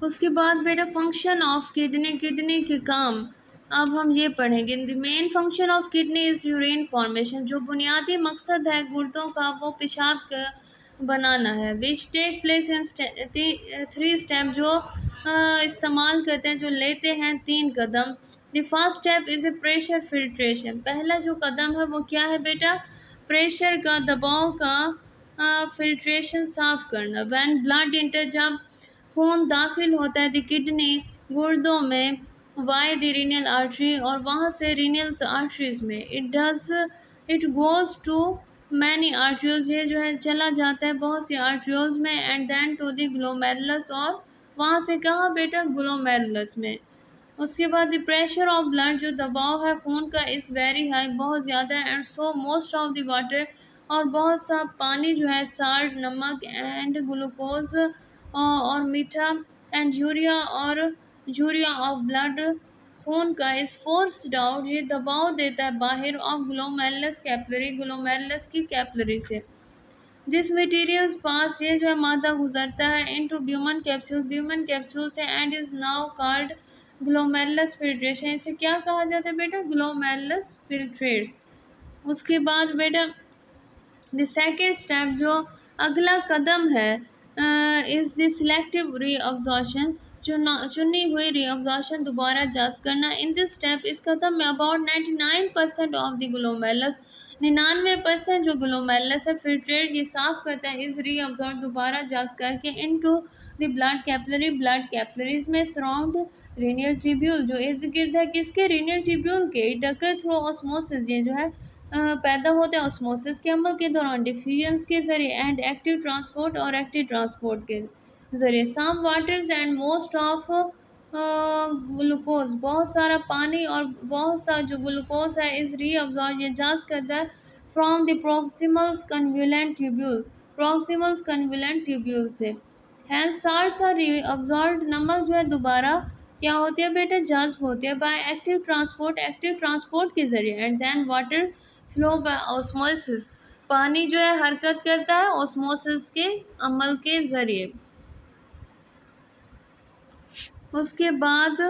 उसके बाद बेटा फंक्शन ऑफ किडनी, किडनी के काम अब हम ये पढ़ेंगे। The main function of kidney is urine formation, जो बुनियादी मकसद है गुर्दों का वो पेशाब का बनाना है। Which take place in 3 step, जो इस्तेमाल करते हैं, जो लेते हैं 3 कदम। The first step is a pressure filtration, पहला जो कदम है वो क्या है बेटा, प्रेशर का, दबाव का फिल्ट्रेशन साफ करना। व्हेन ब्लड इंटर, जब खून दाखिल होता है द किडनी गुर्दों में वाई द रीनल आर्टरी, और वहाँ से रीनल आर्टरीज में, it goes to many arteries, ये जो है चला जाता है बहुत सी आर्टरीज में, and then to the glomerulus, और वहाँ से कहाँ बेटा, ग्लोमेरुलस में। उसके बाद द प्रेशर ऑफ ब्लड, जो दबाव है खून का, इज़ वेरी हाई, बहुत ज़्यादा है, and so most of the water, और बहुत सा पानी जो है, साल्ट नमक, एंड ग्लूकोज और मीठा, एंड यूरिया, और यूरिया ऑफ ब्लड खून का, इस फोर्स्ड आउट, ये दबाव देता है बाहर, ऑफ ग्लोमेरुलस कैपिलरी, ग्लोमेरुलस की कैपिलरी से। दिस मटेरियल्स पास, ये जो है मादा गुजरता है, इनटू ब्यूमन कैप्सूल, ब्यूमन कैप्सूल से, and is now called glomerulus filtration, इसे क्या कहा जाता है बेटा, ग्लोमेरुलस फिल्ट्रेट्स। उसके बाद बेटा द सेकेंड स्टेप, जो अगला कदम है, इज़ द सिलेक्टिव रीअब्जॉर्प्शन, चुनी हुई रीअब्जॉर्प्शन, दोबारा जस्ट करना। इन दिस स्टेप, इस कदम में अबाउट 99% ऑफ द ग्लोमेरुलस, 99% जो ग्लोमेरुलस है फिल्ट्रेट, ये साफ करता है, इस रीअब्जॉर्ब, दोबारा जस्ट करके, into the blood capillary, blood capillaries में, सराउंड रीनियल ट्यूब्यूल, जो इर्द गिर्द है किसके, रीनियल ट्यूब्यूल के। इट अकर थ्रू ऑस्मोसिस, ये जो है पैदा होते हैं ऑस्मोसिस के अमल के दौरान, डिफ्यूजन्स के ज़रिए, एंड एक्टिव ट्रांसपोर्ट, और एक्टिव ट्रांसपोर्ट के ज़रिए। Some waters and most of glucose, बहुत सारा पानी और बहुत सा जो ग्लूकोज है, इस रीअब्जॉर्ब, ये जांच करता है from the proximal convoluted tubule, proximal convoluted tubule से। हैंस साल्ट्स आर रीअब्जॉर्ब्ड, नमक जो है दोबारा क्या होती है बेटा, जज्ब होती है, by active transport, active transport के ज़रिए, and then water flow by osmosis, पानी जो है हरकत करता है ऑस्मोसिस के अमल के ज़रिए। उसके बाद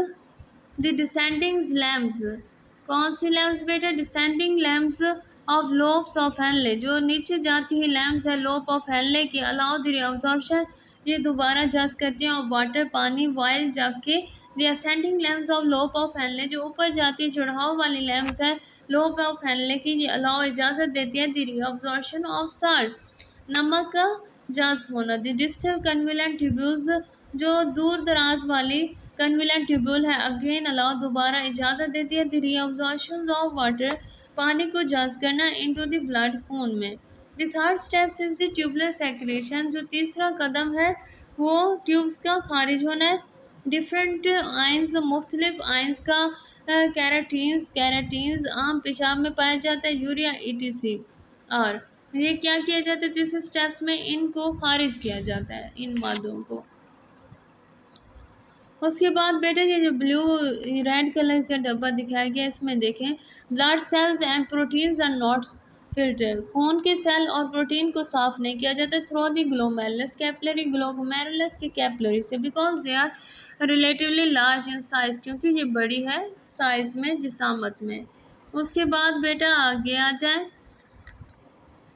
द डिसेंडिंग लैम्प्स, कौन सी लैम्प्स बेटा, descending lamps of lobes of Henle, जो नीचे जाती हुई लैम्प्स है लोब ऑफ हेनले की, अलाउ द रिअब्जॉर्प्शन, ये दोबारा जस्ट करती हैं, और वाटर पानी, वाइल, जबकि the ascending lamps of lobe of Henle, जो ऊपर जाती है चढ़ाव वाली लैम्प्स है लोब ऑफ हेनले की, ये अलाउ, इजाज़त देती है द रिअब्जॉर्प्शन ऑफ साल्ट, नमक का जज्ब होना। द डिस्टल कन्वुलेंट ट्यूब्यूल्स, जो दूर दराज वाली कन्वुलेंट ट्यूब्यूल है, अगेन अलाउ, दोबारा इजाज़त देती है द रीअब्जॉर्प्शन ऑफ वाटर, पानी को जज्ब करना, इनटू द ब्लड खून में। The third step is the tubular secretion, जो तीसरा कदम है वो ट्यूब्स का खारिज होना है। डिफरेंट आइंस, मुख्तलिफ आइंस का, कैराटीन्स, कैराटीन्स आम पेशाब में पाया जाता है, यूरिया ETC, और ये क्या किया जाता है तीसरे स्टेप्स में, इनको खारिज किया जाता है, इन मादों को। उसके बाद बेटा ये जो ब्लू रेड कलर का डब्बा दिखाया गया, इसमें देखें, blood cells and proteins are not filter, खून के सेल और प्रोटीन को साफ नहीं किया जाता through the glomerulus capillary, glomerulus के कैपिलरी से, because they are relatively large in size, क्योंकि ये बड़ी है साइज़ में, जिसामत में। उसके बाद बेटा आगे आ जाए,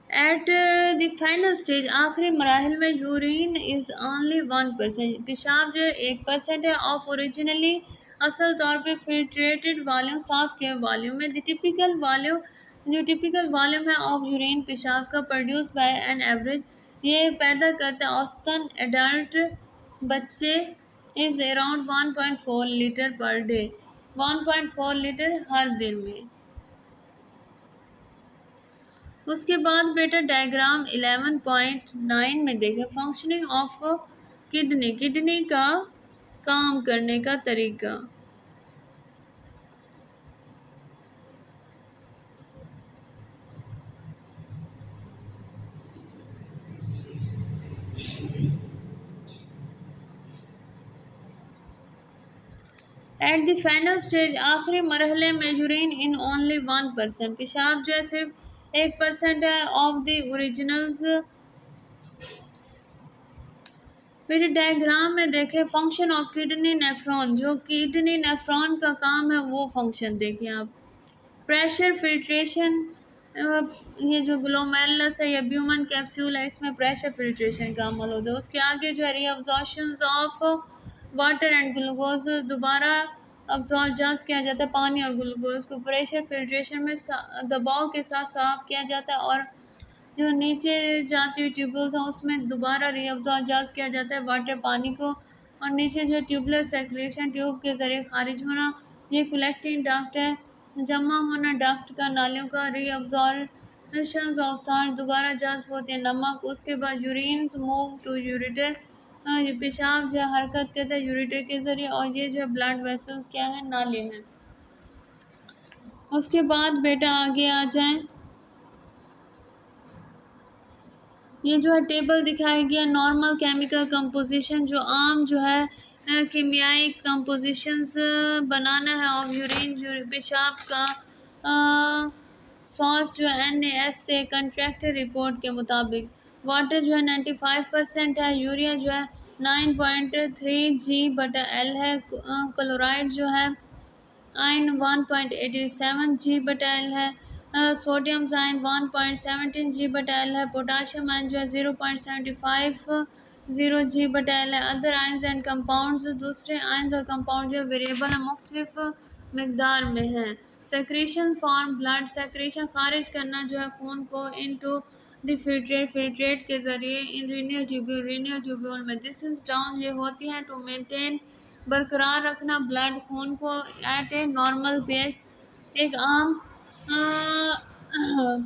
एट द फाइनल स्टेज, आखिरी मराहल में, यूरिन इज़ ओनली 1%, पेशाब जो है 1% है, ऑफ ओरिजिनली असल तौर पे फिल्ट्रेटेड वॉल्यूम, साफ के वॉल्यूम में। द टिपिकल वॉल्यूम, जो टिपिकल वॉल्यूम है ऑफ यूरिन पेशाब का, प्रोड्यूस बाय एन एवरेज, ये पैदा करता है औसतन एडल्ट बच्चे, is around 1.4 litre per day, 1.4 litre हर दिन में। उसके बाद बेटा डायग्राम 11.9 में देखें, फंक्शनिंग ऑफ किडनी, किडनी का काम करने का तरीका। एट द फाइनल स्टेज, आखिरी मरहले में, यूरिन इन ओनली 1%, पेशाब जो है सिर्फ 1% है, ऑफ द ओरिजिनल्स बेटे डायग्राम में देखें फंक्शन ऑफ किडनी नेफ्रॉन, जो किडनी नेफ्रॉन का काम है वो फंक्शन देखिए आप। प्रेशर फिल्ट्रेशन, ये जो ग्लोमेरुलस है या ब्यूमन कैप्सूल है इसमें प्रेशर फिल्ट्रेशन का अमल होता है। उसके आगे जो है reabsorption of water and glucose, दोबारा अब्जॉर्ब जस्ट किया जाता है पानी और ग्लूकोज को प्रेशर फिल्ट्रेशन में दबाव के साथ साफ किया जाता है, और जो नीचे जाती हुई ट्यूबवेल्स हैं उसमें दोबारा रीअब्जॉर्ब जस्ट किया जाता है वाटर पानी को, और नीचे जो ट्यूबलेस सर्कुलेशन ट्यूब के ज़रिए खारिज होना, ये कलेक्टिंग डक्ट है, जमा होना डक्ट का नालियों का, रीअब्जॉर्प्शन ऑफ साल्ट, दोबारा जज्ब होते हैं नमक। उसके बाद यूरिन्स मूव टू यूरिटर, ये पेशाब जो है हरकत करता है यूरिटर के ज़रिए, और ये जो है ब्लड वेसल्स क्या है, नाले हैं। उसके बाद बेटा आगे आ जाएं, ये जो है टेबल दिखाया गया नॉर्मल केमिकल कंपोजिशन, जो आम जो है कीमियाई कंपोजिशंस बनाना है ऑफ यूरिन पेशाब का सॉस जो है NaS से कंट्रैक्टर रिपोर्ट के मुताबिक। वाटर जो है 95% है, यूरिया जो है 9.3 G/L है, क्लोराइड जो है आयन 1.87 G/L है, सोडियम आयन 1.17 G/L है, पोटाशियम आयन जो है 0.75 G/L है। अदर आयन्स एंड कंपाउंड्स, दूसरे आयन्स और कंपाउंड जो वेरिएबल है मुख्तलिफ मकदार में है। सेक्रेशन फॉर्म ब्लड, सेक्रेशन खारिज करना जो है खून को इनटू द फिल्ट्रेट के ज़रिए इन रीनियल ट्यूब्यूल में। दिस इज डाउन, ये होती है टू मेंटेन बरकरार रखना ब्लड खून को एट ए नॉर्मल पीएच, एक आम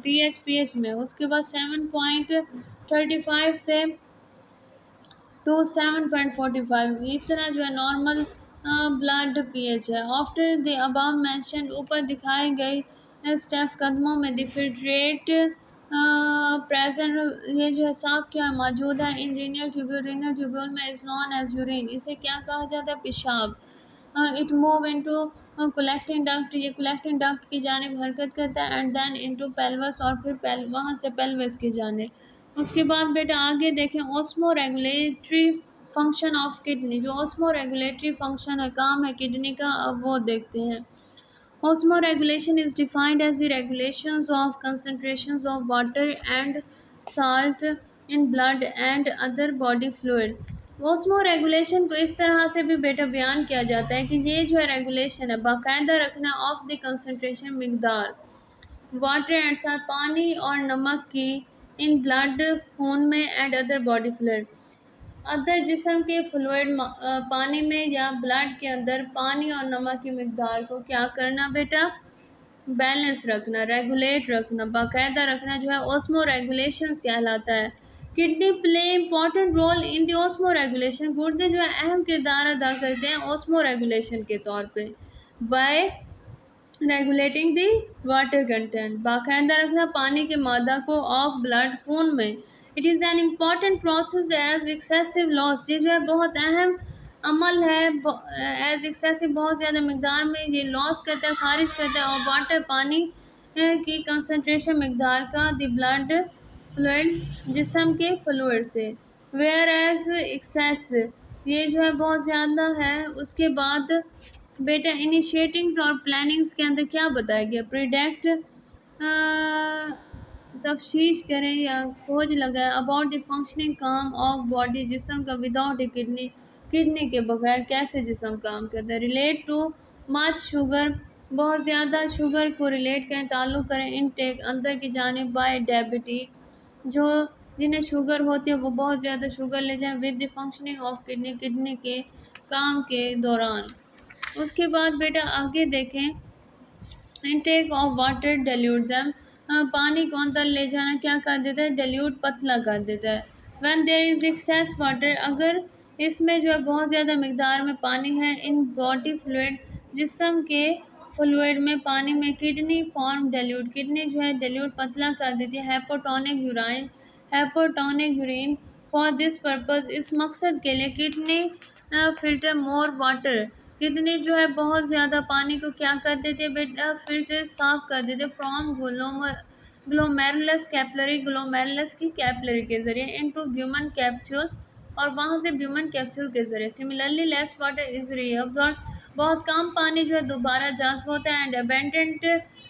पीएच में। उसके बाद 7.35 से टू 7.45 इतना जो है नॉर्मल ब्लड पीएच है। आफ्टर द अबव मेंशन, ऊपर दिखाए गए स्टेप्स कदमों में द फिल्ट्रेट प्रेजेंट, ये जो है साफ क्या मौजूद है इन रीनियल ट्यूब्यूल में, इज नॉन एज यूरिन, इसे क्या कहा जाता है, पेशाब। It move into collecting duct, ये कलेक्टिंग डक्ट की जानिब हरकत करता है, एंड देन इनटू पेल्वस, और फिर वहाँ से पेल्वस की जानिब। उसके बाद बेटा आगे देखें osmo regulatory function of kidney, जो ओस्मो रेगुलेटरी फंक्शन है काम है किडनी का, अब वो देखते हैं। Osmoregulation is defined as the regulations of concentrations of water and salt in blood and other body fluid. Osmo regulation को इस तरह से भी बेटा बयान किया जाता है कि ये जो है रेगुलेशन है बाकायदा रखना ऑफ द कंसनट्रेशन मकदार वाटर एंड साथ पानी और नमक की इन ब्लड खून में and other body fluid, other जिस्म के फ्लूइड पानी में या ब्लड के अंदर पानी और नमक की मकदार को क्या करना बेटा, बैलेंस रखना, रेगुलेट रखना, बाकायदा रखना जो है ओस्मो रेगुलेशंस कहलाता है। Kidney play important role in the osmoregulation, गुर्दे जो है अहम किरदार अदा करते हैं ओस्मो रेगुलेशन के तौर पे। Bye regulating the water content, बाकायदा रखना पानी के मादा को ऑफ ब्लड खून में। It is an important process as excessive loss, ये जो है बहुत अहम अमल है, एज एक्सेसिव बहुत ज़्यादा मकदार में ये लॉस करता है, खारिज करता है, और वाटर पानी की कंसनट्रेशन मकदार का द ब्लड फ्लूइड जिस्म के फ्लूइड से, वेयर एज एक्सेस ये जो है बहुत ज़्यादा है। उसके बाद बेटा इनिशिएटिंग्स और प्लानिंग्स के अंदर क्या बताया गया, प्रिडिक्ट तफ्शीश करें या खोज लगाए अबाउट द फंक्शनिंग काम ऑफ बॉडी, जिस्म का विदाउट ए किडनी, किडनी के बगैर कैसे जिस्म काम करता है। रिलेट टू मच शुगर, बहुत ज़्यादा शुगर को रिलेट करें, ताल्लुक़ करें इनटेक अंदर की जानिब बाय डायबिटिक, जो जिन्हें शुगर होती है वो बहुत ज़्यादा शुगर ले जाएं with the functioning of kidney, kidney के काम के दौरान। उसके बाद बेटा आगे देखें intake of water dilute them, पानी को अंदर ले जाना क्या कर देता है, डाइल्यूट पतला कर देता है। When there is excess water, अगर इसमें जो है बहुत ज़्यादा मकदार में पानी है इन बॉडी फ्लूइड, जिस्म के फ्लूइड में पानी में, किडनी फॉर्म डाइल्यूट, किडनी जो है डाइल्यूट पतला कर देती है हैपोटोनिक यूरिन फॉर दिस पर्पज़, इस मकसद के लिए kidney filter more water, kidney जो है बहुत ज़्यादा पानी को क्या कर देते हैं बेटा, फिल्टर साफ़ कर देते फ्रॉम ग्लोमेरुलस कैपिलरी, ग्लोमेरुलस की कैपिलरी के ज़रिए इनटू ब्यूमन कैप्सूल, और वहाँ से ह्यूमन कैप्सूल के ज़रिए। Similarly less water is reabsorb, बहुत कम पानी जो है दोबारा जाज़्ब होता है। एंड अबेंडेंट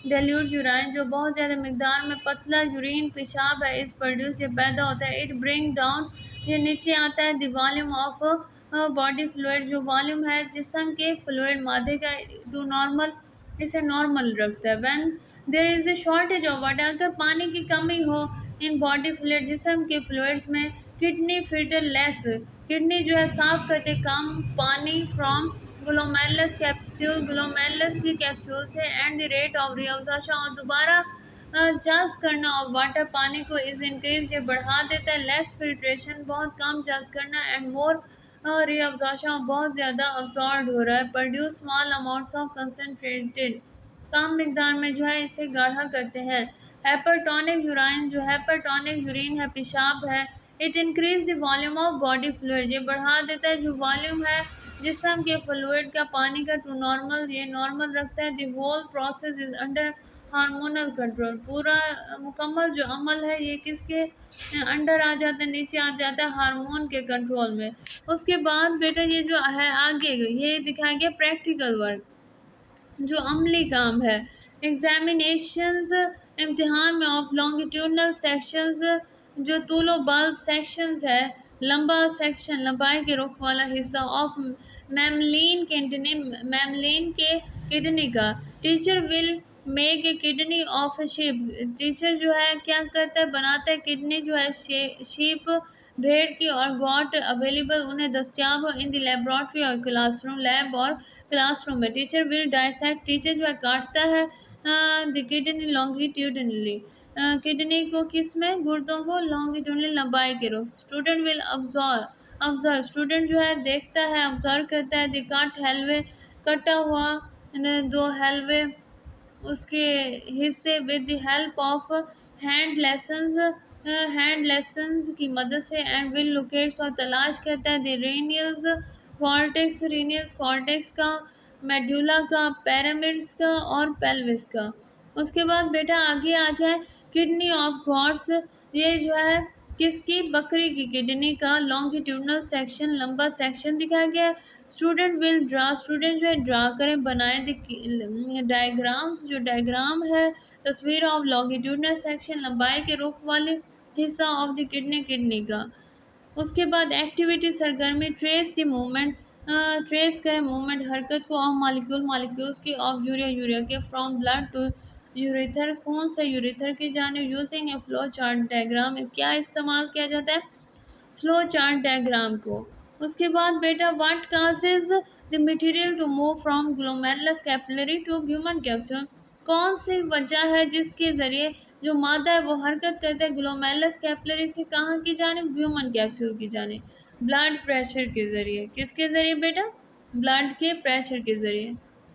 डेल्यूट यूराइन, जो बहुत ज़्यादा मकदार में पतला यूरिन पेशाब है, इस प्रोड्यूस ये पैदा होता है। इट ब्रिंग डाउन, ये नीचे आता है the volume of body fluid, जो वॉल्यूम है जिस्म के फ्लूइड मादे का, टू नॉर्मल, इसे नॉर्मल रखता है। When there is a shortage of water, अगर पानी की कमी हो इन बॉडी फ्लूइड, जिस्म के फ्लूइड्स में, किडनी फिल्टर लेस, किडनी जो है साफ करते कम पानी फ्रॉम ग्लोमेरुलस कैप्सूल, ग्लोमेरुलस की कैप्सूल से। एंड द रेट ऑफ रिअब्जॉर्प्शन, और दोबारा जज्ब करना ऑफ वाटर पानी को इज इंक्रीज, ये बढ़ा देता है। लेस फिल्ट्रेशन, बहुत कम जज्ब करना। एंड मोर रिअब्जॉर्प्शन, बहुत ज़्यादा अब्जॉर्ब हो रहा है। Produce small amounts of concentrated, कम मिकदार में जो है इसे गाढ़ा करते हैं। हाइपरटोनिक यूराइन, जो हाइपरटोनिक यूरिन है, पेशाब है, it increase the volume of body fluid, ये बढ़ा देता है जो वॉल्यूम है जिस्म के फ्लूइड का पानी का, टू नॉर्मल, ये नॉर्मल रखता है। The whole process is under hormonal control, पूरा मुकम्मल जो अमल है ये किसके अंडर आ जाता है, नीचे आ जाता है, हार्मोन के कंट्रोल में। उसके बाद बेटा ये जो है आगे ये दिखाया गया प्रैक्टिकल वर्क, जो अमली काम है। एग्जामिनेशंस, इम्तिहान में ऑफ लॉन्गिट्यूडनल सेक्शंस, जो तूलो बाल सेक्शंस है, लंबा सेक्शन, लंबाई के रुख वाला हिस्सा ऑफ मैमलिन के किडनी का। Teacher will make a kidney of a sheep, teacher जो है क्या करता है, बनाता है किडनी जो है शीप, भेड़ की, और गॉट अवेलेबल, उन्हें दस्तियाब हो, इन द लेबॉर्ट्री और क्लासरूम, लैब और क्लासरूम में। टीचर विल डायसेक्ट, टीचर जो है काटता है द किडनी लॉन्गिट्यूडनली, किडनी को किस में, गुर्दों को, लॉन्गिट्यूडनली लंबाई के रूप। स्टूडेंट विल ऑब्जर्व, स्टूडेंट जो है देखता है, ऑब्जर्व करता है। द कट हेलवे, कटा हुआ दो हेलवे, उसके हिस्से, with the help of hand lessons, hand lessons की मदद से। एंड विल लोकेट्स, और तलाश करता है द रेनियल्स कॉर्टेक्स, रेनियल्स कॉर्टेक्स का, मेडुला का, पैरामिड्स का, और पेल्विस का। उसके बाद बेटा आगे आ जाए, किडनी ऑफ गॉड्स, ये जो है किसकी, बकरी की किडनी का लॉन्गिट्यूडनल सेक्शन, लंबा सेक्शन दिखाया गया है। स्टूडेंट विल ड्रा, स्टूडेंट जो है ड्रा करें, बनाए डायग्राम्स, जो डायग्राम है, तस्वीर ऑफ लॉन्गिट्यूडनल सेक्शन, लंबाई के रुख वाले हिस्सा ऑफ द किडनी, किडनी का। उसके बाद एक्टिविटी, सरगर्मी, ट्रेस द मूवमेंट, ट्रेस करें मूवमेंट, हरकत को, ऑफ मालिक्यूल, मालिक्यूल्स की, ऑफ यूरिया, यूरिया के, फ्रॉम ब्लड टू यूरेथर, खून से यूरेथर की जानिब। यूजिंग ए फ्लो चार्ट डायग्राम, क्या इस्तेमाल किया जाता है, फ्लो चार्ट डायग्राम को। उसके बाद बेटा what causes the material to move from glomerulus capillary to human capsule, कौन सी वजह है जिसके ज़रिए जो मादा है वो हरकत करता है ग्लोमेरुलस कैपिलरी से कहाँ की जानिब, ह्यूमन कैप्सूल की जानिब। ब्लड प्रेशर के ज़रिए, किसके ज़रिए बेटा, ब्लड के प्रेशर के ज़रिए।